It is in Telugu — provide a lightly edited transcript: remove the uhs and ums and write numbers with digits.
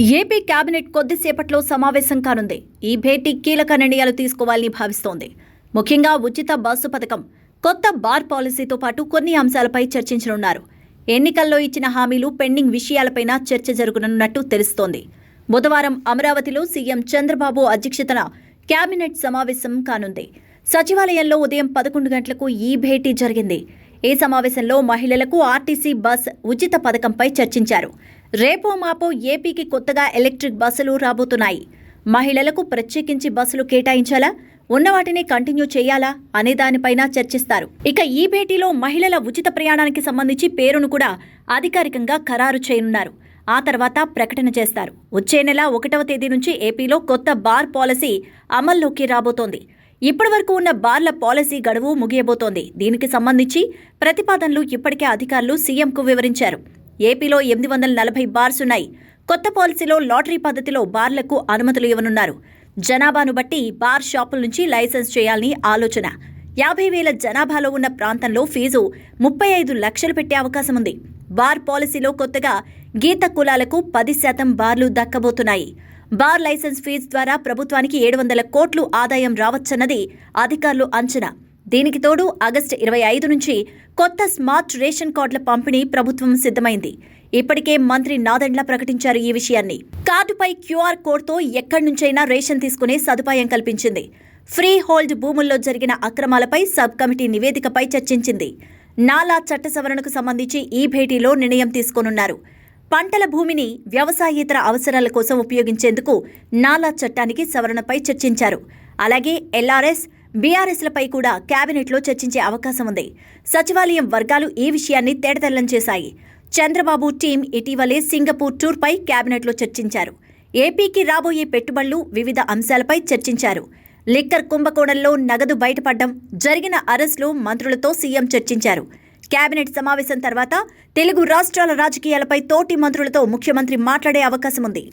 ఏపీ కేబినెట్ కొద్దిసేపట్లో సమావేశం కానుంది. ఈ భేటీ కీలక నిర్ణయాలు తీసుకోవాలని భావిస్తోంది. ముఖ్యంగా ఉచిత బస్సు పథకం, కొత్త బార్ పాలసీతో పాటు కొన్ని అంశాలపై చర్చించనున్నారు. ఎన్నికల్లో ఇచ్చిన హామీలు, పెండింగ్ విషయాలపైన చర్చ జరగనున్నట్టు తెలుస్తోంది. బుధవారం అమరావతిలో సీఎం చంద్రబాబు అధ్యక్షతన కేబినెట్ సమావేశం కానుంది. సచివాలయంలో ఉదయం 11 గంటలకు ఈ భేటీ జరిగింది. ఈ సమావేశంలో మహిళలకు ఆర్టీసీ బస్ ఉచిత పథకంపై చర్చించారు. రేపో మాపో ఏపీకి కొత్తగా ఎలక్ట్రిక్ బస్సులు రాబోతున్నాయి. మహిళలకు ప్రత్యేకించి బస్సులు కేటాయించాలా, ఉన్నవాటిని కంటిన్యూ చేయాలా అనే దానిపైన చర్చిస్తారు. ఇక ఈ భేటీలో మహిళల ఉచిత ప్రయాణానికి సంబంధించి పేరును కూడా అధికారికంగా ఖరారు చేయనున్నారు. ఆ తర్వాత ప్రకటన చేస్తారు. వచ్చే నెల 1వ తేదీ నుంచి ఏపీలో కొత్త బార్ పాలసీ అమల్లోకి రాబోతోంది. ఇప్పటివరకు ఉన్న బార్ల పాలసీ గడువు ముగియబోతోంది. దీనికి సంబంధించి ప్రతిపాదనలు ఇప్పటికే అధికారులు సీఎంకు వివరించారు. ఏపీలో 840 బార్స్ ఉన్నాయి. కొత్త పాలసీలో లాటరీ పద్ధతిలో బార్లకు అనుమతులు ఇవ్వనున్నారు. జనాభాను బట్టి బార్ షాపుల నుంచి లైసెన్స్ చేయాలని ఆలోచన. 50,000 జనాభాలో ఉన్న ప్రాంతంలో ఫీజు 35 లక్షలు పెట్టే అవకాశం ఉంది. బార్ పాలసీలో కొత్తగా గీత కులాలకు 10% బార్లు దక్కబోతున్నాయి. బార్ లైసెన్స్ ఫీజు ద్వారా ప్రభుత్వానికి 700 కోట్లు ఆదాయం రావచ్చన్నది అధికారులు అంచనా. దీనికి తోడు ఆగస్టు 25 నుంచి కొత్త స్మార్ట్ రేషన్ కార్డుల పంపిణీ ప్రభుత్వం సిద్ధమైంది. ఇప్పటికే మంత్రి నాదెండ్ల ప్రకటించారు ఈ విషయాన్ని. కార్డుపై క్యూఆర్ కోడ్తో ఎక్కడి నుంచైనా రేషన్ తీసుకునే సదుపాయం కల్పించింది. ఫ్రీ హోల్డ్ భూముల్లో జరిగిన అక్రమాలపై సబ్ కమిటీ నివేదికపై చర్చించింది. నాలా చట్ట సవరణకు సంబంధించి ఈ భేటీలో నిర్ణయం తీసుకోనున్నారు. పంటల భూమిని వ్యవసాయేతర అవసరాల కోసం ఉపయోగించేందుకు నాలా చట్టానికి సవరణపై చర్చించారు. అలాగే ఎల్ఆర్ఎస్, బీఆర్ఎస్లపై కూడా కేబినెట్లో చర్చించే అవకాశం ఉంది. సచివాలయం వర్గాలు ఈ విషయాన్ని తేటతెల్లం చేశాయి. చంద్రబాబు టీం ఇటీవలే సింగపూర్ టూర్పై కేబినెట్లో చర్చించారు. ఏపీకి రాబోయే పెట్టుబడులు, వివిధ అంశాలపై చర్చించారు. లిక్కర్ కుంభకోణంలో నగదు బయటపడ్డం, జరిగిన అరెస్టులు మంత్రులతో సీఎం చర్చించారు. కేబినెట్ సమావేశం తర్వాత తెలుగు రాష్ట్రాల రాజకీయాలపై తోటి మంత్రులతో ముఖ్యమంత్రి మాట్లాడే అవకాశం ఉంది.